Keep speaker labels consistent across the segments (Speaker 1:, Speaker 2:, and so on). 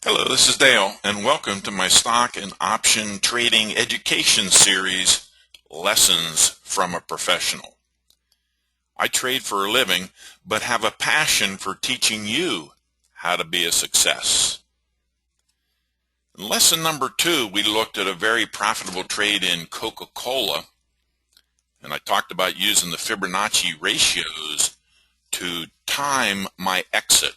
Speaker 1: Hello, this is Dale, and welcome to my stock and option trading education series, Lessons from a Professional. I trade for a living, but have a passion for teaching you how to be a success. In lesson number 2, we looked at a very profitable trade in Coca-Cola, and I talked about using the Fibonacci ratios to time my exit.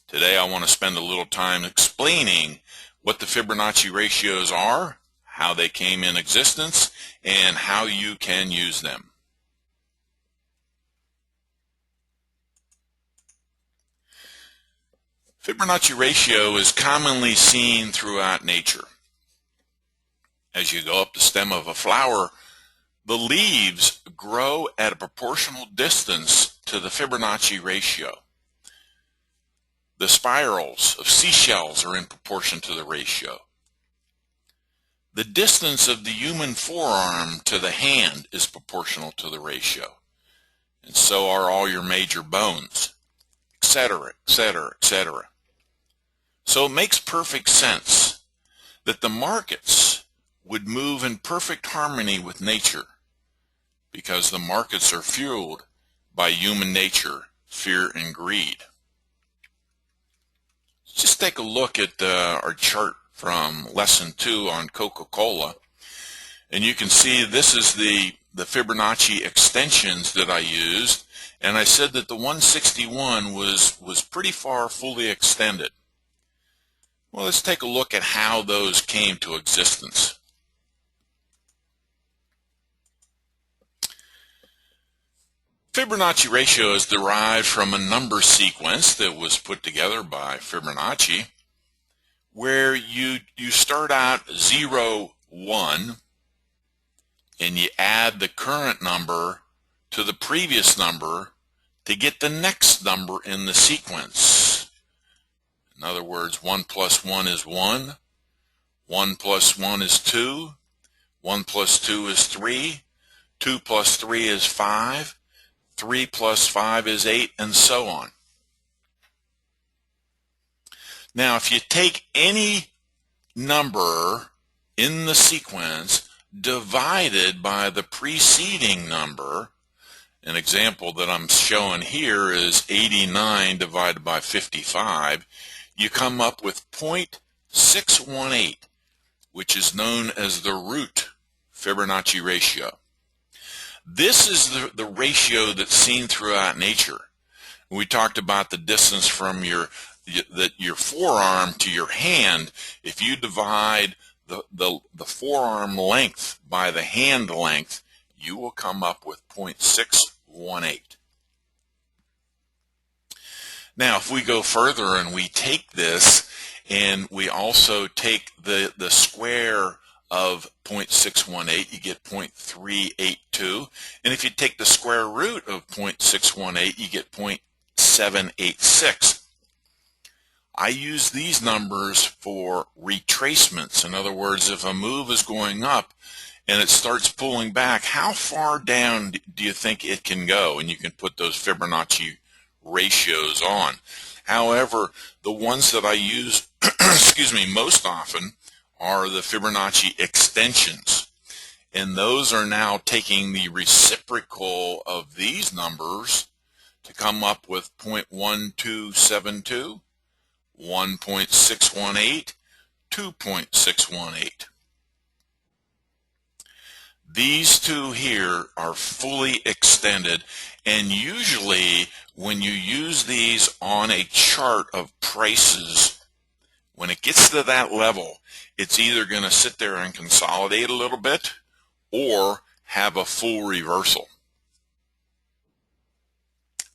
Speaker 1: Today I want to spend a little time explaining what the Fibonacci ratios are, how they came in existence, and how you can use them. Fibonacci ratio is commonly seen throughout nature. As you go up the stem of a flower, the leaves grow at a proportional distance to the Fibonacci ratio. The spirals of seashells are in proportion to the ratio. The distance of the human forearm to the hand is proportional to the ratio. And so are all your major bones, etc., etc., etc. So it makes perfect sense that the markets would move in perfect harmony with nature, because the markets are fueled by human nature, fear, and greed. Just take a look at our chart from lesson 2 on Coca-Cola, and you can see this is the Fibonacci extensions that I used, and I said that the 161 was pretty far fully extended. Well, let's take a look at how those came to existence. Fibonacci ratio is derived from a number sequence that was put together by Fibonacci, where you start out 0, 1, and you add the current number to the previous number to get the next number in the sequence. In other words, 1 plus 1 is 1, 1 plus 1 is 2, 1 plus 2 is 3, 2 plus 3 is 5, 3 plus 5 is 8, and so on. Now, if you take any number in the sequence divided by the preceding number, an example that I'm showing here is 89 divided by 55, you come up with 0.618, which is known as the root Fibonacci ratio. This is the ratio that's seen throughout nature. We talked about the distance from your forearm to your hand. If you divide the forearm length by the hand length, you will come up with 0.618. Now, if we go further and we take this and we also take the square of 0.618, you get 0.382. And if you take the square root of 0.618, you get 0.786. I use these numbers for retracements. In other words, if a move is going up and it starts pulling back, how far down do you think it can go? And you can put those Fibonacci ratios on. However, the ones that I use most often are the Fibonacci extensions, and those are now taking the reciprocal of these numbers to come up with 0.1272, 1.618, 2.618. These two here are fully extended, and usually when you use these on a chart of prices, when it gets to that level, it's either going to sit there and consolidate a little bit or have a full reversal.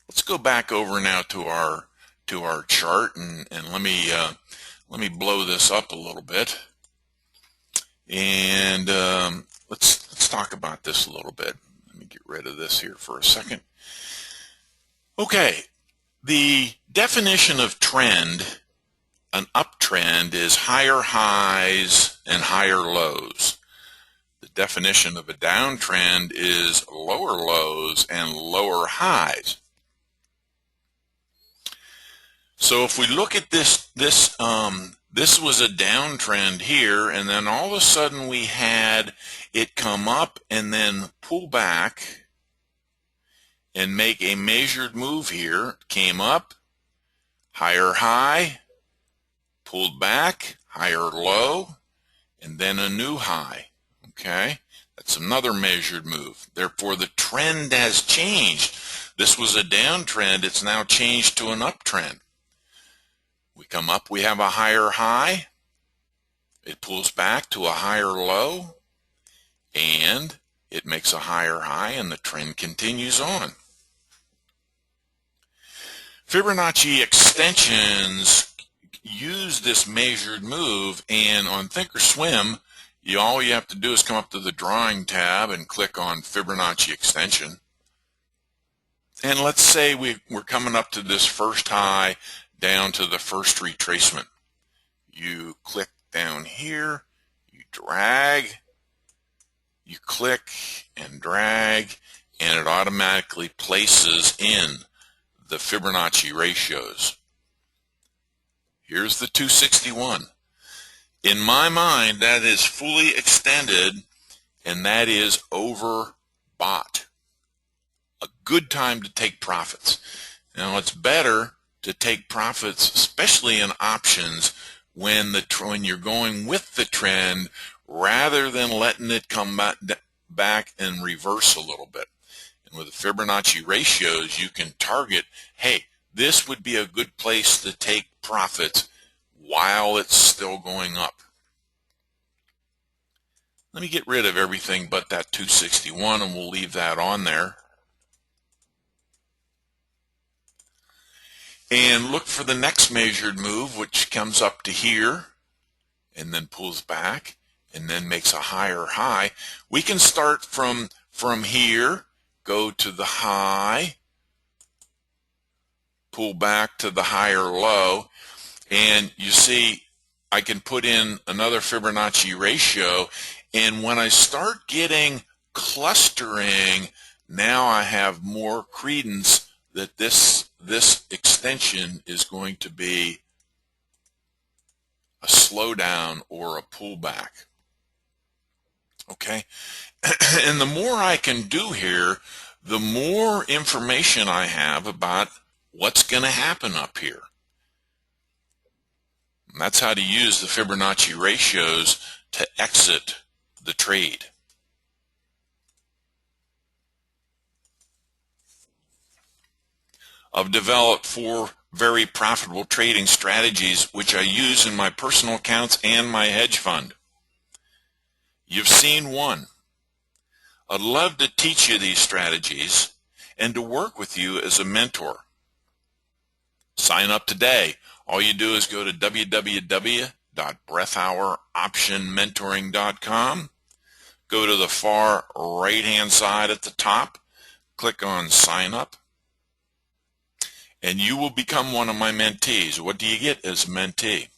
Speaker 1: Let's go back over now to our chart, and let me blow this up a little bit, and let's talk about this a little bit. Let me get rid of this here for a second. Okay, the definition of trend. An uptrend is higher highs and higher lows. The definition of a downtrend is lower lows and lower highs. So if we look at this was a downtrend here, and then all of a sudden we had it come up and then pull back and make a measured move here. It came up, higher high, pulled back, higher low, and then a new high. Okay, that's another measured move. Therefore, the trend has changed. This was a downtrend. It's now changed to an uptrend. We come up, we have a higher high. It pulls back to a higher low, and it makes a higher high, and the trend continues on. Fibonacci extensions use this measured move, and on Thinkorswim, all you have to do is come up to the drawing tab and click on Fibonacci extension. And let's say we're coming up to this first high down to the first retracement. You click down here, you drag, you click and drag, and it automatically places in the Fibonacci ratios. Here's the 261. In my mind, that is fully extended, and that is overbought. A good time to take profits. Now, it's better to take profits, especially in options, when you're going with the trend, rather than letting it come back and reverse a little bit. And with the Fibonacci ratios, you can target, hey, this would be a good place to take profits while it's still going up. Let me get rid of everything but that 261, and we'll leave that on there. And look for the next measured move, which comes up to here and then pulls back and then makes a higher high. We can start from here, go to the high, pull back to the higher low, and you see I can put in another Fibonacci ratio, and when I start getting clustering, now I have more credence that this extension is going to be a slowdown or a pullback. Okay, and the more I can do here, the more information I have about what's going to happen up here. And that's how to use the Fibonacci ratios to exit the trade. I've developed 4 very profitable trading strategies which I use in my personal accounts and my hedge fund. You've seen one. I'd love to teach you these strategies and to work with you as a mentor. Sign up today. All you do is go to www.breathhouroptionmentoring.com. Go to the far right-hand side at the top. Click on Sign Up. And you will become one of my mentees. What do you get as a mentee?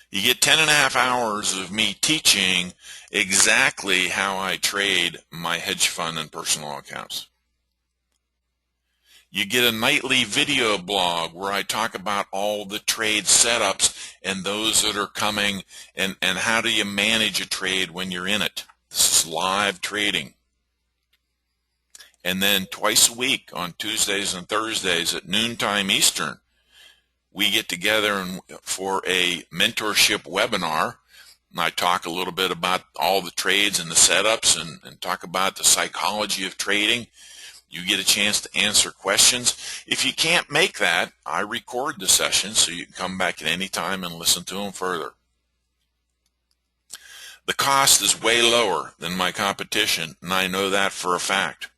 Speaker 1: You get 10.5 hours of me teaching exactly how I trade my hedge fund and personal accounts. You get a nightly video blog where I talk about all the trade setups and those that are coming, and how do you manage a trade when you're in it. This is live trading. And then twice a week on Tuesdays and Thursdays at noontime Eastern, we get together for a mentorship webinar. And I talk a little bit about all the trades and the setups and talk about the psychology of trading. You get a chance to answer questions. If you can't make that, I record the session so you can come back at any time and listen to them further. The cost is way lower than my competition, and I know that for a fact.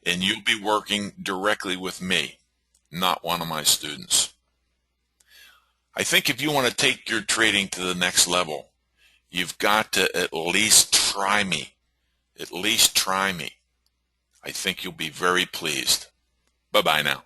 Speaker 1: And you'll be working directly with me, not one of my students. I think if you want to take your trading to the next level, you've got to at least try me. At least try me. I think you'll be very pleased. Bye-bye now.